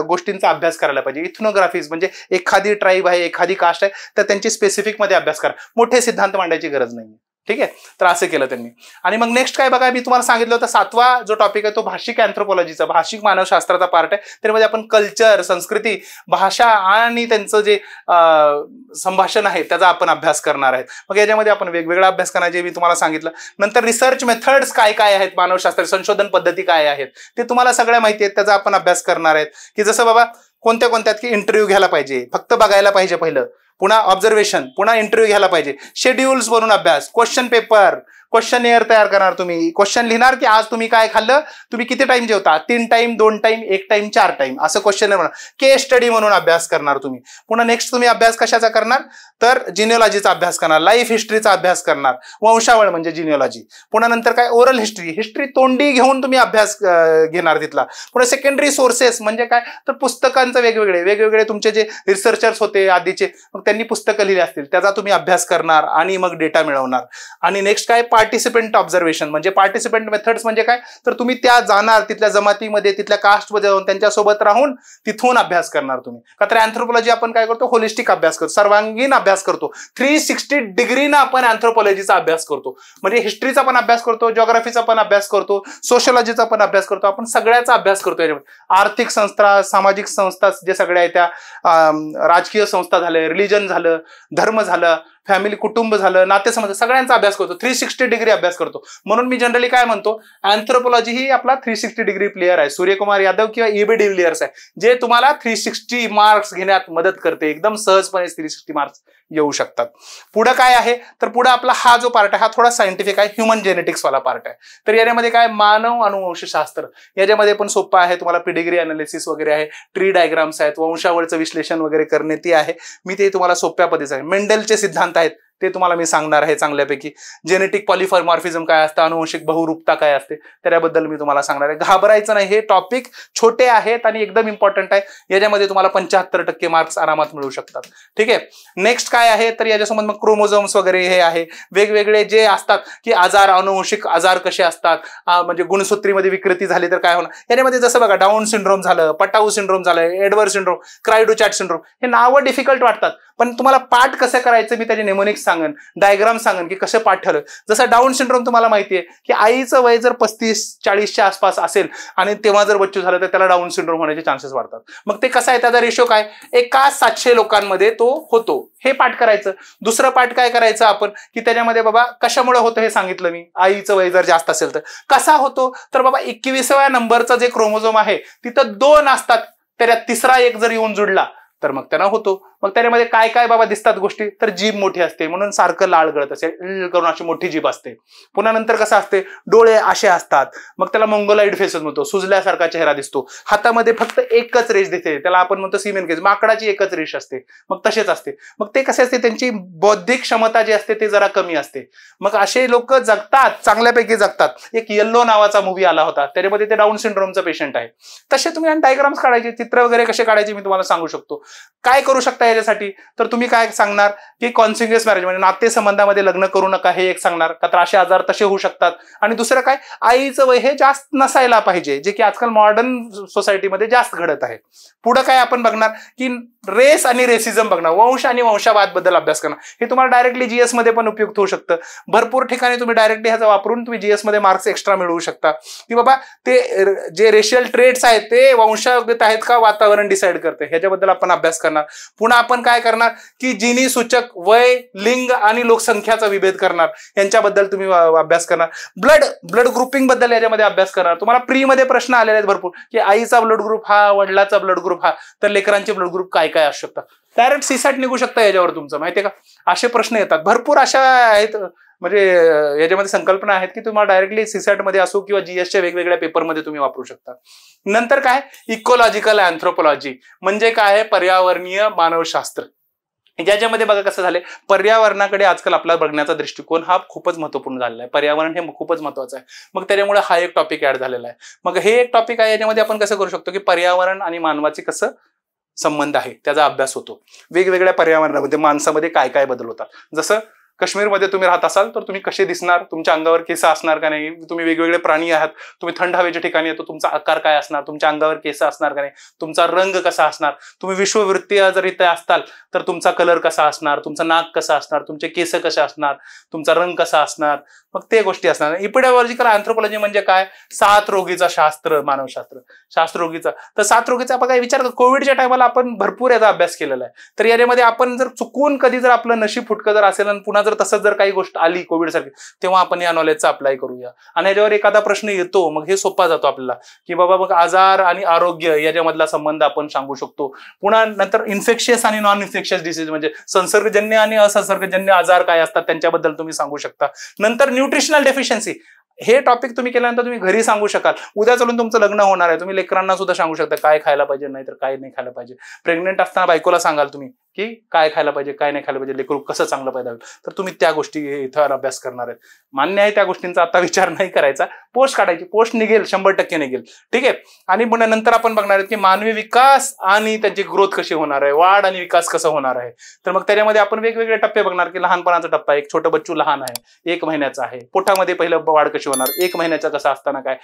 गोष्टींचा अभ्यास करायला पाहिजे. इथनोग्राफीज म्हणजे एखादी ट्राईब आहे, एखादी कास्ट आहे, तर त्यांची स्पेसिफिक मध्ये अभ्यास करा. मोठे सिद्धांत मांडायची गरज नाही. ठीक आहे, तर असं केलं त्यांनी. आणि मग नेक्स्ट काय बघा, मी तुम्हाला सांगितलं होतं 7वा जो टॉपिक आहे तो भाषिक अँथ्रोपॉलॉजीचा, भाषिक मानवशास्त्राचा पार्ट आहे. त्यामध्ये आपण कल्चर, संस्कृती, भाषा आणि त्यांचं जे संभाषण आहे त्याचा आपण अभ्यास करणार आहेत. मग याच्यामध्ये आपण वेगवेगळा अभ्यास करणार, जे मी तुम्हाला सांगितलं. नंतर रिसर्च मेथड्स काय काय आहेत, मानवशास्त्र संशोधन पद्धती काय आहेत ते तुम्हाला सगळ्या माहिती आहेत, त्याचा आपण अभ्यास करणार आहेत. की जसं बाबा कोणत्या की इंटरव्ह्यू घ्यायला पाहिजे, फक्त बघायला पाहिजे पहिलं, पुन्हा ऑब्झर्वेशन, पुन्हा इंटरव्ह्यू घ्यायला पाहिजे, शेड्यूल्स बनवून अभ्यास, क्वेश्चन पेपर, क्वेश्चन एअर तयार करणार. तुम्ही क्वेश्चन लिहिणार की आज तुम्ही काय खाल्लं, तुम्ही किती टाइम जेवता, 3 टाइम, 2 टाइम, 1 टाइम, 4 टाइम, असं क्वेश्चन म्हणा. केस स्टडी म्हणून अभ्यास करणार तुम्ही. पुन्हा नेक्स्ट तुम्ही अभ्यास कशाचा करणार, तर जिनिओलॉजीचा अभ्यास करणार, लाईफ हिस्ट्रीचा अभ्यास करणार, वंशावळ म्हणजे जिनिओलॉजी. पुन्हा नंतर काय, ओरल हिस्ट्री तोंडी घेऊन तुम्ही अभ्यास घेणार तिथला. पुन्हा सेकंडरी सोर्सेस म्हणजे काय, तर पुस्तकांचं वेगवेगळे तुमचे जे रिसर्चर्स होते आधीचे, मग त्यांनी पुस्तकं लिहिली असतील त्याचा तुम्ही अभ्यास करणार आणि मग डेटा मिळवणार. आणि नेक्स्ट काय, पार्टिसिपेंट ऑब्झर्वेशन. म्हणजे पार्टिसिपेंट मेथड्स म्हणजे काय, तर तुम्ही त्या जाणार तिथल्या जमातीमध्ये, तिथल्या कास्टमध्ये जाऊन त्यांच्यासोबत राहून तिथून अभ्यास करणार तुम्ही. का तर अँथ्रोपॉलॉजी आपण काय करतो, होलिस्टिक अभ्यास करतो, सर्वांगीण अभ्यास करतो. 360 डिग्रीनं आपण अँथ्रोपॉलॉजीचा अभ्यास करतो. म्हणजे हिस्ट्रीचा पण अभ्यास करतो, जिओग्राफीचा पण अभ्यास करतो, सोशियोलॉजीचा पण अभ्यास करतो, आपण सगळ्याचा अभ्यास करतो. आर्थिक संस्था, सामाजिक संस्था जे सगळ्या आहेत त्या, राजकीय संस्था झाले, रिलिजन झालं, धर्म झालं, फॅमिली कुटुंब झालं, नातेसंबंध, सगळ्यांचा अभ्यास करतो. 360 डिग्री अभ्यास करतो. म्हणून मी जनरली काय म्हणतो, अँथ्रोपॉलॉजी ही आपला 360 डिग्री प्लेअर आहे. सूर्यकुमार यादव किंवा EB डिव्हिलियर्स आहे, जे तुम्हाला 360 मार्क्स घेण्यात मदत करते. एकदम सहजपणे 360 मार्क्स येऊ शकतात. पुढे काय आहे, तर पुढे आपला हा जो पार्ट आहे हा थोडा सायंटिफिक आहे, ह्युमन जेनेटिक्स वाला पार्ट आहे. तर याच्यामध्ये काय, मानव अनुवंशशास्त्र, याच्यामध्ये पण सोपं आहे. तुम्हाला पिडिग्री अनालिसिस वगैरे आहे, ट्री डायग्राम्स आहेत, वंशावळचं विश्लेषण वगैरे करणे ते आहे. मी ते तुम्हाला सोप्या पद्धतीने आहे. मेंडलचे सिद्धांत आहेत ते तुम्हाला मी सांगणार आहे चांगल्यापैकी. जेनेटिक पॉलिमॉर्फिझम काय असतं, अनुवंशिक बहुरूपता काय असते, त्याबद्दल मी तुम्हाला सांगणार आहे. घाबरायचं नाही, हे टॉपिक छोटे आहेत आणि एकदम इम्पॉर्टंट आहे. याच्यामध्ये तुम्हाला 75% मार्क्स आरामात मिळू शकतात. ठीक आहे. नेक्स्ट काय आहे, तर याच्यासोबत मग क्रोमोझोम्स वगैरे हे आहे, वेगवेगळे जे असतात की आजार, अनुवंशिक आजार कसे असतात, म्हणजे गुणसूत्रीमध्ये विकृती झाली तर काय होणार. याच्यामध्ये जसं बघा, डाऊन सिंड्रोम झालं, पटाऊ सिंड्रोम झालं, एडवर्ड सिंड्रोम, क्रायडोचॅट सिंड्रोम, हे नावं डिफिकल्ट वाटतात, पण तुम्हाला पाठ कसं करायचं मी त्याचे नेमोनिक्स सांगन, डायग्राम सांगन की कसं पाठ ठरलं. जसं डाऊन सिंड्रोम तुम्हाला माहिती आहे की आईचं वय जर 35-40च्या आसपास असेल आणि तेव्हा जर बच्चू झालं तर त्याला डाऊन सिंड्रोम होण्याचे चान्सेस वाढतात. मग ते कसं आहे, त्याचा रेशो काय, एका 700 लोकांमध्ये तो होतो. हे पाठ करायचं. दुसरं पाठ काय करायचं आपण, की त्याच्यामध्ये बाबा कशामुळे होतं हे सांगितलं मी. आईचं वय जर जास्त असेल तर कसा होतो, तर बाबा 21व्या नंबरचा जे क्रोमोझोम आहे तिथं 2 असतात, त्याच्यात तिसरा एक जर येऊन जुडला तर मग त्यांना होतो. मग त्याच्यामध्ये काय काय बाबा दिसतात गोष्टी, तर जीभ मोठी असते म्हणून सारखं लाळ गळत असेल, करून अशी मोठी जीभ असते. पुन्हा नंतर कसं असते, डोळे असे असतात, मग त्याला मंगोलाइड फेसेस म्हणतो, सुजल्यासारखा चेहरा दिसतो. हातामध्ये फक्त एकच रेष दिसते, त्याला आपण म्हणतो सिमेन केस, माकडाची एकच रेष असते, मग तसेच असते. मग ते कसे असते, त्यांची बौद्धिक क्षमता जी असते ते जरा कमी असते. मग असे लोक जगतात, चांगल्यापैकी जगतात. एक येल्लो नावाचा मूवी आला होता, त्याच्यामध्ये ते डाऊन सिंड्रोमचा पेशंट आहे. तसे तुम्ही डायग्राम्स काढायचे, चित्र वगैरे कसे काढायचे मी तुम्हाला सांगू शकतो. काय करू शकता याच्यासाठी, तर तुम्ही काय सांगणार की कॉन्सिग्युअस मॅरेज म्हणजे नातेसंबंधामध्ये लग्न करू नका, हे एक सांगणार. का तर असे आजार तसे होऊ शकतात. आणि दुसरं काय, आईचं वय हे जास्त नसायला पाहिजे, जे की आजकाल मॉडर्न सोसायटीमध्ये जास्त घडत आहे. पुढे काय आपण बघणार की रेस आणि रेसिझम बघणार, वंश आणि वंशवाद बद्दल अभ्यास करणार. हे तुम्हाला डायरेक्टली जीएस मध्ये पण उपयुक्त होऊ शकतं. भरपूर ठिकाणी तुम्ही डायरेक्टली ह्याचा वापरून तुम्ही जीएस मध्ये मार्क्स एक्स्ट्रा मिळवू शकता. की बाबा ते जे रेशियल ट्रेट्स आहेत ते वंशागत आहेत का वातावरण डिसाईड करते, ह्याच्याबद्दल आपण अभ्यास करणार. पुन्हा आपण काय करणार की जिनी सूचक, वय, लिंग आणि लोकसंख्याचा विभेद करणार, यांच्याबद्दल तुम्ही अभ्यास करणार. ब्लड ग्रुपिंग बद्दल याच्यामध्ये अभ्यास करणार. तुम्हाला प्री मध्ये प्रश्न आलेले आहेत भरपूर की आईचा ब्लड ग्रुप हा, वडिलाचा ब्लड ग्रुप हा, तर लेकरांचे ब्लड ग्रुप काय काय असू शकतात. डायरेक्ट सीसॅट निघू शकता याच्यावर तुमचं, माहितीये का. असे प्रश्न येतात भरपूर, अशा आहेत. म्हणजे याच्यामध्ये संकल्पना आहेत की तुम्हाला डायरेक्टली सीसॅट मध्ये असो किंवा जीएसच्या वेगवेगळ्या पेपरमध्ये तुम्ही वापरू शकता. नंतर काय, इकोलॉजिकल अँथ्रोपॉलॉजी म्हणजे काय, पर्यावरणीय मानवशास्त्र. ज्याच्यामध्ये बघा कसं झालंय, पर्यावरणाकडे आजकाल आपला बघण्याचा दृष्टिकोन हा खूपच महत्वपूर्ण झालेला आहे. पर्यावरण हे खूपच महत्वाचं आहे. मग त्याच्यामुळे हा एक टॉपिक ऍड झालेला आहे. मग हे एक टॉपिक आहे, याच्यामध्ये आपण कसं करू शकतो की पर्यावरण आणि मानवाचे कसं संबंध आहे त्याचा अभ्यास होतो. वेगवेगळ्या पर्यावरणामध्ये माणसामध्ये काय काय बदल होतात. जसं काश्मीरमध्ये तुम्ही राहत असाल तर तुम्ही कसे दिसणार, तुमच्या अंगावर केस असणार का नाही, तुम्ही वेगवेगळे प्राणी आहात, तुम्ही थंड हवेच्या ठिकाणी येतो, तुमचा आकार काय असणार, तुमच्या अंगावर केस असणार का नाही, तुमचा रंग कसा असणार, तुम्ही विश्ववृत्तीय जर इथे असताल तर तुमचा कलर कसा असणार, तुमचं नाक कसं असणार, तुमचे केस कसे असणार, तुमचा रंग कसा असणार, मग ते गोष्टी असणार. इपिडेमॉलॉजिकल अँथ्रोपॉलॉजी म्हणजे काय, सात रोगीचा शास्त्र, मानवशास्त्र, शास्त्ररोगीचा. तर सात रोगीचा बघा विचार, कोविडच्या टायमाला आपण भरपूर याचा अभ्यास केलेला आहे. तर याच्यामध्ये आपण जर चुकून कधी जर आपलं नशीब फुटकं जर असेल आणि पुन्हा जर तसंच जर काही गोष्ट आली कोविड सारखी, तेव्हा आपण या नॉलेजचा अप्लाय करूया. आणि याच्यावर एखादा प्रश्न येतो मग हे सोपा जातो आपल्याला की बाबा मग आजार आणि आरोग्य याच्यामधला संबंध आपण सांगू शकतो. पुन्हा नंतर इन्फेक्शियस आणि नॉन इन्फेक्शियस डिसीज म्हणजे संसर्गजन्य आणि असंसर्गजन्य आजार काय असतात त्यांच्याबद्दल तुम्ही सांगू शकता. नंतर न्यूट्रिशनल डेफिशियन्सी, हे टॉपिक तुम्ही केल्यानंतर तुम्ही घरी सांगू शकाल. उद्या चालून तुमचं लग्न होणार आहे, तुम्ही लेकरांना सुद्धा सांगू शकता काय खायला पाहिजे नाही तर काय नाही खायला पाहिजे. प्रेग्नेंट असताना बायकोला सांगाल तुम्ही की काय खायला पाहिजे, काय नाही खायला पाहिजे, लेकरू कसं चांगलं पैदा होईल, तर तुम्ही त्या गोष्टी इथं अभ्यास करणार आहेत. मान्य आहे त्या गोष्टींचा आता विचार नाही करायचा, पोस्ट काढायची, पोस्ट निघेल, 100% निघेल. ठीक आहे. आणि नंतर आपण बघणार आहेत की मानवी विकास आणि त्यांची ग्रोथ कशी होणार आहे, वाढ आणि विकास कसं होणार आहे. तर मग त्याच्यामध्ये आपण वेगवेगळे टप्पे बघणार की लहानपणाचा टप्पा, एक छोटं बच्चू लहान आहे, 1 महिन्याचा आहे, पोटामध्ये पहिलं वाढ कशी होणार, 1 महिन्याचा कसा असताना काय,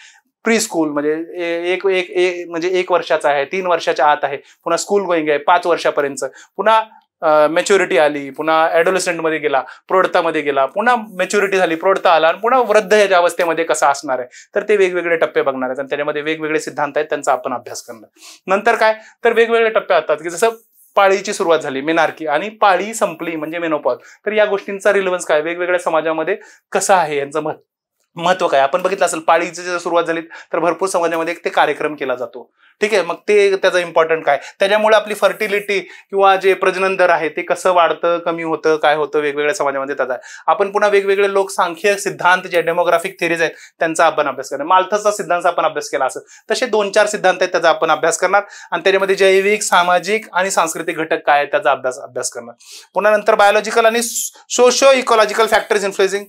प्री स्कूल म्हणजे म्हणजे 1 वर्षाचा आहे, 3 वर्षाच्या आत आहे, पुन्हा स्कूल गोईंग आहे 5 वर्षापर्यंत, पुन्हा मॅच्युरिटी आली, पुन्हा ॲडोलेसंट मध्ये गेला, प्रौढतामध्ये गेला, पुन्हा मॅच्युरिटी झाली, प्रौढता आला, आणि पुन्हा वृद्ध ह्याच्या अवस्थेमध्ये कसा असणार आहे. तर ते वेगवेगळे टप्पे बघणार आहेत आणि त्याच्यामध्ये वेगवेगळे सिद्धांत आहेत, त्यांचा आपण अभ्यास करणार. नंतर काय, तर वेगवेगळे टप्पे असतात की जसं पाळीची सुरुवात झाली मेनार्की आणि पाळी संपली म्हणजे मेनोपॉज. तर या गोष्टींचा रिलेव्हन्स काय, वेगवेगळ्या समाजामध्ये कसं आहे, यांचं महत्व काय. आपण बघितलं असेल पाळीची जर सुरुवात झाली तर भरपूर समाजामध्ये ते कार्यक्रम केला जातो. ठीक आहे. मग ते त्याचं इम्पॉर्टंट काय, त्याच्यामुळे आपली फर्टिलिटी किंवा जे प्रजनन दर आहे ते कसं वाढतं, कमी होतं, काय होतं वेगवेगळ्या समाजामध्ये त्याचा. आपण पुन्हा वेगवेगळे लोकसंख्या सिद्धांत जे डेमोग्राफिक थिअरीज आहेत त्यांचा आपण अभ्यास करणार. माल्थसचा सिद्धांत आपण अभ्यास केला असं तसे 2-4 सिद्धांत आहेत त्याचा आपण अभ्यास करणार आणि त्याच्यामध्ये जैविक, सामाजिक आणि सांस्कृतिक घटक काय आहेत त्याचा अभ्यास करणार. पुन्हा नंतर बायोलॉजिकल आणि सोशो इकॉलॉजिकल फॅक्टर्स इन्फ्लुएन्सिंग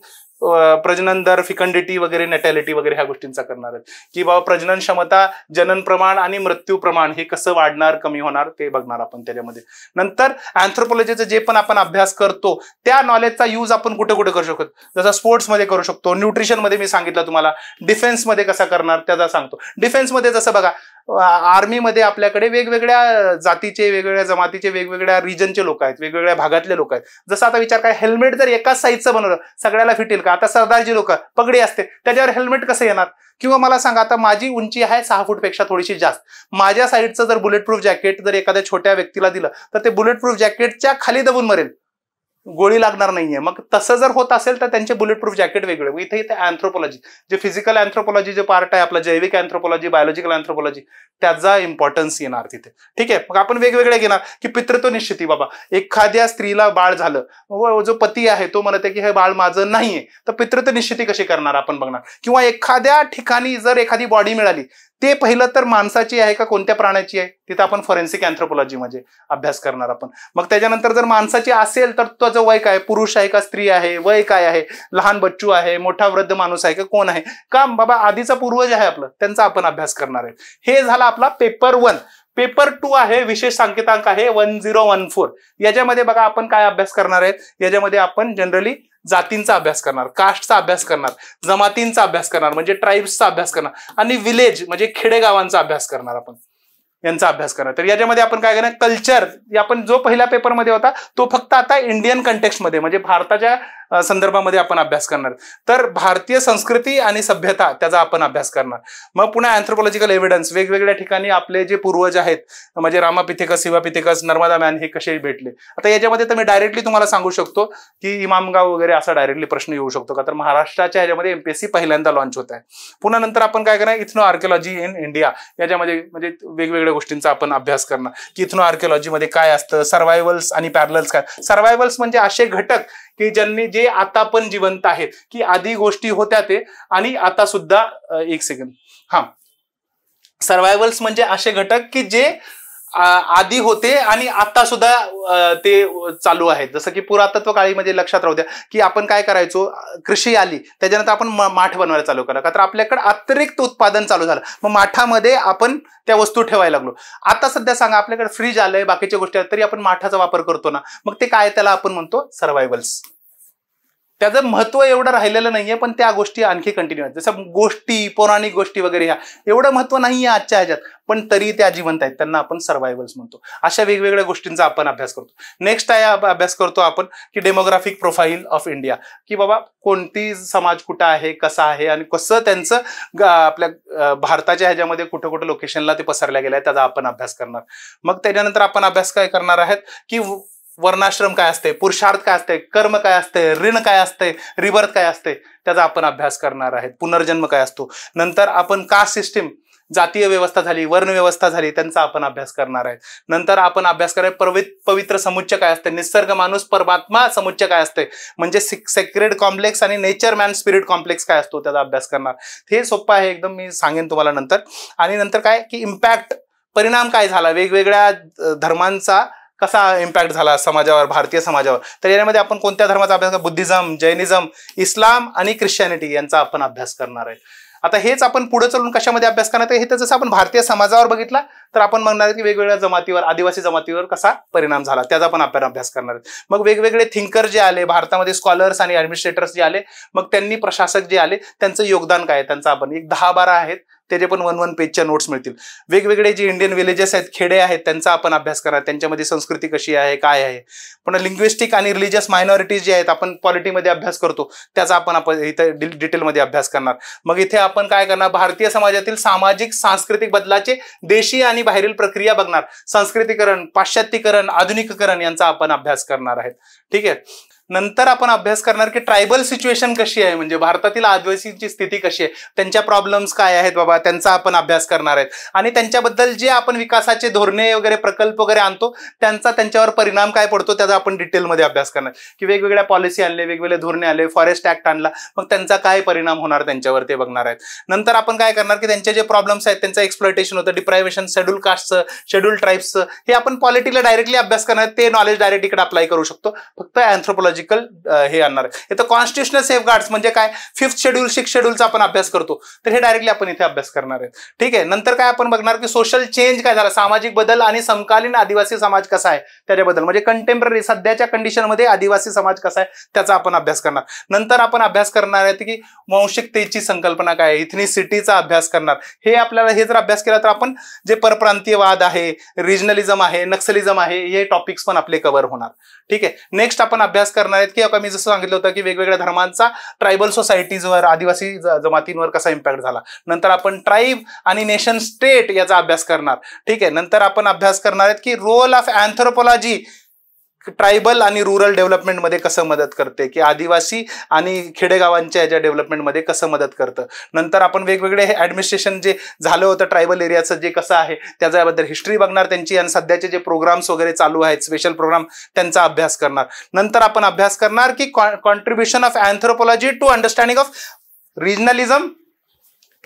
प्रजनन दर, फिकंडिटी वगैरे, नेटॅलिटी वगैरे ह्या गोष्टींचा करणार आहेत की बाबा प्रजनन क्षमता, जनन प्रमाण आणि मृत्यू प्रमाण हे कसं वाढणार, कमी होणार ते बघणार आपण त्याच्यामध्ये. नंतर अँथ्रोपॉलॉजीचं जे पण आपण अभ्यास करतो त्या नॉलेजचा यूज आपण कुठे कुठे करू शकतो, जसं स्पोर्ट्समध्ये करू शकतो, न्यूट्रिशनमध्ये मी सांगितलं तुम्हाला, डिफेन्समध्ये कसा करणार त्याचा सांगतो. डिफेन्समध्ये जसं बघा आर्मीमध्ये आपल्याकडे वेगवेगळ्या जातीचे, वेगवेगळ्या जमातीचे, वेगवेगळ्या रिजनचे लोक आहेत, वेगवेगळ्या भागातले लोक आहेत. जसं आता विचार काय, हेल्मेट जर एकाच साईजचं बनवलं सगळ्याला फिटेल का. आता सरदारजी लोक पगडी असते त्याच्यावर हेल्मेट कसं येणार. किंवा मला सांगा, आता माझी उंची आहे 6 फूटपेक्षा थोडीशी जास्त, माझ्या साईडचं जर बुलेट प्रूफ जॅकेट जर एखाद्या छोट्या व्यक्तीला दिलं तर ते बुलेट प्रूफ जॅकेटच्या खाली दबून मरेल, गोळी लागणार नाहीये. मग तसं जर होत असेल तर त्यांचे बुलेट प्रूफ जॅकेट वेगळे. इथे अँथ्रोपॉलॉजी जे फिजिकल अँथ्रोपॉलॉजी जे पार्ट आहे आपलं, जैविक अँथ्रोपॉलॉजी, बायोलॉजिकल अँथ्रोपॉलॉजी, त्याचा इम्पॉर्टन्स येणार तिथे. ठीक आहे. मग आपण वेगवेगळे घेणार की पितृत्व निश्चिती, बाबा एखाद्या स्त्रीला बाळ झालं, जो पती आहे तो म्हणत आहे की हे बाळ माझं नाहीये, तर पितृत्व निश्चिती कशी करणार आपण बघणार. किंवा एखाद्या ठिकाणी जर एखादी बॉडी मिळाली, ते पहिलं तर माणसाची आहे का कोणत्या प्राण्याची आहे, तिथं आपण फॉरेन्सिक अँथ्रोपॉलॉजी म्हणजे अभ्यास करणार आपण. मग त्याच्यानंतर जर माणसाची असेल तर त्याचं वय काय, पुरुष आहे का स्त्री आहे, वय काय आहे, लहान बच्चू आहे, मोठा वृद्ध माणूस आहे का, कोण आहे का, बाबा आधीचा पूर्वज आहे आपलं, त्यांचा आपण अभ्यास करणार आहे. हे झाला आपला पेपर 1. पेपर 2 आहे, विशेष सांकेतांक आहे 1014. याच्यामध्ये बघा आपण काय अभ्यास करणार आहेत, याच्यामध्ये आपण जनरली जातींचा अभ्यास करणार, कास्टचा अभ्यास करणार, जमातींचा अभ्यास करणार म्हणजे ट्राईब्सचा अभ्यास करणार, आणि विलेज म्हणजे खेडेगावांचा अभ्यास करणार आपण, यांचा अभ्यास करणार. तर याच्यामध्ये आपण काय करणार, कल्चर, आपण जो पहिल्या पेपरमध्ये होता तो फक्त आता इंडियन कंटेक्स्टमध्ये म्हणजे भारताच्या संदर्भामध्ये आपण अभ्यास करणार. तर भारतीय संस्कृती आणि सभ्यता त्याचा आपण अभ्यास करणार. मग पुन्हा अँथ्रोपॉलॉजिकल एव्हिडन्स, वेगवेगळ्या ठिकाणी आपले जे पूर्वज आहेत म्हणजे रामापिथेकस, शिवापिथेकस, नर्मदा मॅन हे कसे भेटले. आता याच्यामध्ये तर मी डायरेक्टली तुम्हाला सांगू शकतो की इमामगाव वगैरे असा डायरेक्टली प्रश्न येऊ शकतो का, तर महाराष्ट्राच्या ह्याच्यामध्ये एमपीएससी पहिल्यांदा लॉन्च होत आहे. पुन्हा नंतर आपण काय करणार, इथनो आर्किओलॉजी इन इंडिया, याच्यामध्ये म्हणजे वेगवेगळ्या गोष्टींचा आपण अभ्यास करणार की इथनो आर्किओलॉजीमध्ये काय असतं, सर्व्हायव्हल्स आणि पॅरलल्स काय. सर्व्हायव्हल्स म्हणजे असे घटक की ज्यांनी, जे आता पण जिवंत आहेत, की आधी गोष्टी होत्या ते आणि आता सुद्धा, एक सेकंड, हा, सर्व्हायव्हल्स म्हणजे असे घटक की जे आधी होते आणि आता सुद्धा ते चालू आहेत. जसं की पुरातत्व काळी म्हणजे लक्षात राहू द्या की आपण काय करायचो, कृषी आली त्याच्यानंतर आपण माठ बनवायला चालू करा, का तर आपल्याकडे अतिरिक्त उत्पादन चालू झालं, मग माठामध्ये आपण त्या वस्तू ठेवायला लागलो. आता सध्या सांगा आपल्याकडे फ्रीज आलंय, बाकीच्या गोष्टी आहेत, तरी आपण माठाचा वापर करतो ना, मग ते काय, त्याला आपण म्हणतो सर्व्हायव्हल्स. त्याचं महत्व एवढं राहिलेलं नाहीये, पण त्या गोष्टी आणखी कंटिन्यू आहेत. जसं गोष्टी, पौराणिक गोष्टी वगैरे, ह्या एवढं महत्व नाहीये आजच्या ह्याच्यात, पण तरी त्या जिवंत आहेत, त्यांना आपण सर्व्हायव्हल्स म्हणतो. अशा वेगवेगळ्या गोष्टींचा आपण अभ्यास करतो. नेक्स्ट आहे अभ्यास करतो आपण की डेमोग्राफिक प्रोफाईल ऑफ इंडिया, की बाबा कोणती समाज कुठं आहे, कसा आहे आणि कसं त्यांचं आपल्या भारताच्या ह्याच्यामध्ये कुठं कुठं लोकेशनला ते पसरल्या गेलं आहे, त्याचा आपण अभ्यास करणार. मग त्याच्यानंतर आपण अभ्यास काय करणार आहेत की वर्णाश्रम काय असते, पुरुषार्थ काय असते, कर्म काय असते, ऋण काय असते, रिबर्थ काय असते, त्याचा आपण अभ्यास करणार आहे. पुनर्जन्म काय असतो. नंतर आपण कास्ट सिस्टीम, जातीय व्यवस्था झाली, वर्ण व्यवस्था झाली, त्यांचा आपण अभ्यास करणार आहे. नंतर आपण अभ्यास करायला पवित्र समुच्चय काय असते, निसर्ग माणूस परमात्मा समुच्चय काय असते, म्हणजे सेक्रेड कॉम्प्लेक्स आणि नेचर मॅन स्पिरिट कॉम्प्लेक्स काय असतो, त्याचा अभ्यास करणार. हे सोपं आहे एकदम, मी सांगेन तुम्हाला नंतर. आणि नंतर काय की इम्पॅक्ट, परिणाम काय झाला वेगवेगळ्या धर्मांचा कसा इम्पॅक्ट झाला समाजावर, भारतीय समाजावर. तर यामध्ये आपण कोणत्या धर्माचा अभ्यास करणार? बुद्धिझम, जैनिझम, इस्लाम आणि ख्रिश्चॅनिटी यांचा आपण अभ्यास करणार आहे. आता हेच आपण पुढे चलून कशामध्ये अभ्यास करणार आहे? हे तर जसं आपण भारतीय समाजावर बघितला तर आपण म्हणणार की वेगवेगळ्या जमातीवर, आदिवासी जमातीवर कसा परिणाम झाला त्याचा पण आपण अभ्यास करणार आहे. मग वेगवेगळे थिंकर जे आले भारतामध्ये, स्कॉलर्स आणि ऍडमिनिस्ट्रेटर्स जे आले, मग त्यांनी प्रशासक जे आले त्यांचं योगदान काय, त्यांचं आपण एक 10-12 आहेत त्याचे पण 1-1 पेजच्या नोट्स मिळतील. वेगवेगळे जे इंडियन विलेजेस आहेत, खेडे आहेत, त्यांचा आपण अभ्यास करणार, त्यांच्यामध्ये संस्कृती कशी आहे, काय आहे. पण लिंग्विस्टिक आणि रिलिजियस मायनॉरिटीज जे आहेत आपण पॉलिटीमध्ये अभ्यास करतो त्याचा आपण इथं डिटेलमध्ये अभ्यास करणार. मग इथे आपण काय करणार? भारतीय समाजातील सामाजिक सांस्कृतिक बदलाचे देशी आणि बाहेरील प्रक्रिया बघणार. संस्कृतीकरण, पाश्चात्तीकरण, आधुनिकीकरण यांचा आपण अभ्यास करणार आहेत. ठीक आहे. नंतर आपण अभ्यास करणार की ट्रायबल सिच्युएशन कशी आहे, म्हणजे भारतातील आदिवासींची स्थिती कशी आहे, त्यांच्या प्रॉब्लेम्स काय आहेत बाबा, त्यांचा आपण अभ्यास करणार आहेत. आणि त्यांच्याबद्दल जे आपण विकासाचे धोरणे वगैरे, प्रकल्प वगैरे आणतो त्यांच्यावर परिणाम काय पडतो त्याचा आपण डिटेलमध्ये अभ्यास करणार. की वेगवेगळ्या पॉलिसी आणले, वेगवेगळे धोरणे आले, फॉरेस्ट ऍक्ट आणला, मग त्यांचा काय परिणाम होणार त्यांच्यावर ते बघणार आहेत. नंतर आपण काय करणार की त्यांचे जे प्रॉब्लेम्स आहेत, त्यांचं एक्सप्लॉयटेशन होतं, डिप्रायव्हेशन, शेड्यूल कास्टचं, शेड्यूल ट्राईब्सचं, हे आपण पॉलिटीला डायरेक्टली अभ्यास करणार. ते नॉलेज डायरेक्ट इकडे अप्लाय करू शकतो. फक्त अँथ्रोपॉलॉजी हे आणणार आहे. इथं कॉन्स्टिट्युशनल सेफगार्ड्स म्हणजे काय, 5th शेड्यूल, 6th शेड्यूलचा आपण अभ्यास करतो, तर हे डायरेक्टली आपण इथे अभ्यास करणार आहे. ठीक आहे. नंतर काय आपण बघणार की सोशल चेंज काय झाला, सामाजिक बदल आणि समकालीन आदिवासी समाज कसा आहे त्याच्याबद्दल, म्हणजे कंटेम्पररी सध्याच्या कंडिशनमध्ये आदिवासी समाज कसा आहे त्याचा आपण अभ्यास करणार. नंतर आपण अभ्यास करणार आहे की वंशिकतेची संकल्पना काय आहे, इथनिसिटीचा अभ्यास करणार. हे आपल्याला हे जर अभ्यास केला तर आपण जे परप्रांतीयवाद आहे, रिजनलिझम आहे, नक्सलिझम आहे, हे टॉपिक्स पण आपले कव्हर होणार. ठीक आहे. नेक्स्ट आपण अभ्यास करणार आहेत की मी जसं सांगितलं होतं की वेगवेगळ्या धर्मांचा ट्रायबल सोसायटीजवर, आदिवासी जमातींवर कसा इम्पॅक्ट झाला. नंतर आपण ट्राईब आणि नेशन स्टेट याचा अभ्यास करणार. ठीक आहे. नंतर आपण अभ्यास करणार आहेत की रोल ऑफ अँथ्रोपॉलॉजी ट्रायबल आणि रुरल डेव्हलपमेंटमध्ये कसं मदत करते, की आदिवासी आणि खेडेगावांच्या याच्या डेव्हलपमेंटमध्ये कसं मदत करतं. नंतर आपण वेगवेगळे हे ऍडमिनिस्ट्रेशन जे झालं होतं ट्रायबल एरियाचं जे कसं आहे त्याच्याबद्दल हिस्ट्री बघणार त्यांची, आणि सध्याचे जे प्रोग्राम्स वगैरे चालू आहेत, स्पेशल प्रोग्राम, त्यांचा अभ्यास करणार. नंतर आपण अभ्यास करणार की contribution of anthropology to understanding of regionalism,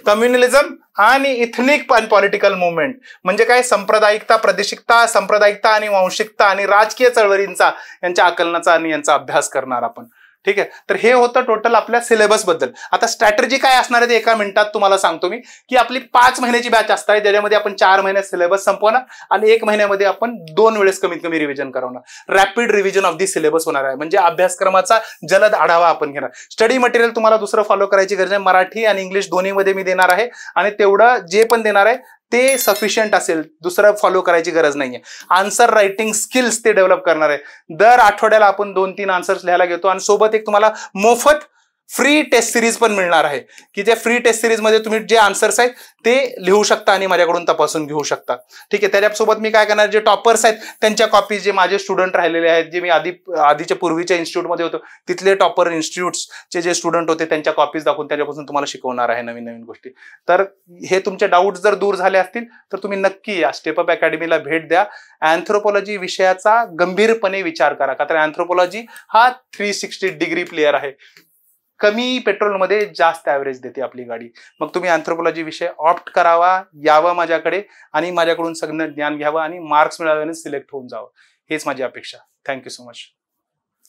communalism आणि इथनिक अँड पॉलिटिकल मुवमेंट, म्हणजे काय, सांप्रदायिकता, प्रादेशिकता, सांप्रदायिकता आणि वांशिकता आणि राजकीय चळवळींचा यांच्या आकलनाचा आणि यांचा अभ्यास करणार आपण. ठीक आहे. तर हे होतं टोटल आपल्या सिलेबस बद्दल. आता स्ट्रॅटेजी काय असणार आहे एका मिनिटात तुम्हाला सांगतो मी, की आपली 5 महिन्याची बॅच असणार आहे ज्याच्यामध्ये आपण 4 महिन्यात सिलेबस संपवणार आणि 1 महिन्यामध्ये आपण 2 वेळेस कमीत कमी रिव्हिजन करवणार. Rapid revision of the syllabus होणार आहे, म्हणजे अभ्यासक्रमाचा जलद आढावा आपण घेणार. स्टडी मटेरियल तुम्हाला दुसरं फॉलो करायची गरज नाही, मराठी आणि इंग्लिश दोन्हीमध्ये मी देणार आहे आणि तेवढं जे पण देणार आहे ते सफिशियंट असेल, दुसरं फॉलो करायची गरज नाहीये. आन्सर रायटिंग स्किल्स ते डेव्हलप करणार आहे. दर आठवड्याला आपण 2-3 आन्सर्स लिहायला घेतो आणि सोबत एक तुम्हाला मोफत फ्री टेस्ट सिरीज पण मिळणार आहे, की त्या फ्री टेस्ट सिरीज मध्ये तुम्ही जे आन्सर्स आहेत ते लिहू शकता आणि माझ्याकडून तपासून घेऊ शकता. ठीक आहे. त्याच्यासोबत मी काय करणार, जे टॉपर्स आहेत त्यांच्या कॉपीज, जे माझे स्टुडंट राहिलेले आहेत, जे मी आधीच्या पूर्वीच्या इन्स्टिट्यूटमध्ये होतो तिथले टॉपर इन्स्टिट्यूट्सचे जे स्टुडंट होते त्यांच्या कॉपीज दाखवून त्याच्यापासून तुम्हाला शिकवणार आहे नवीन नवीन गोष्टी. तर हे तुमचे डाऊट जर दूर झाले असतील तर तुम्ही नक्की या स्टेपअप अकॅडमीला भेट द्या. अँथ्रोपॉलॉजी विषयाचा गंभीरपणे विचार करा, का तर अँथ्रोपॉलॉजी हा 360 डिग्री प्लेयर आहे. कमी पेट्रोलमध्ये जास्त ॲव्हरेज देते आपली गाडी. मग तुम्ही अँथ्रोपॉलॉजी विषय ऑप्ट करावा, यावं माझ्याकडे आणि माझ्याकडून सगळं ज्ञान घ्यावं आणि मार्क्स मिळाल्याने सिलेक्ट होऊन जावं, हेच माझी अपेक्षा. Thank you so much.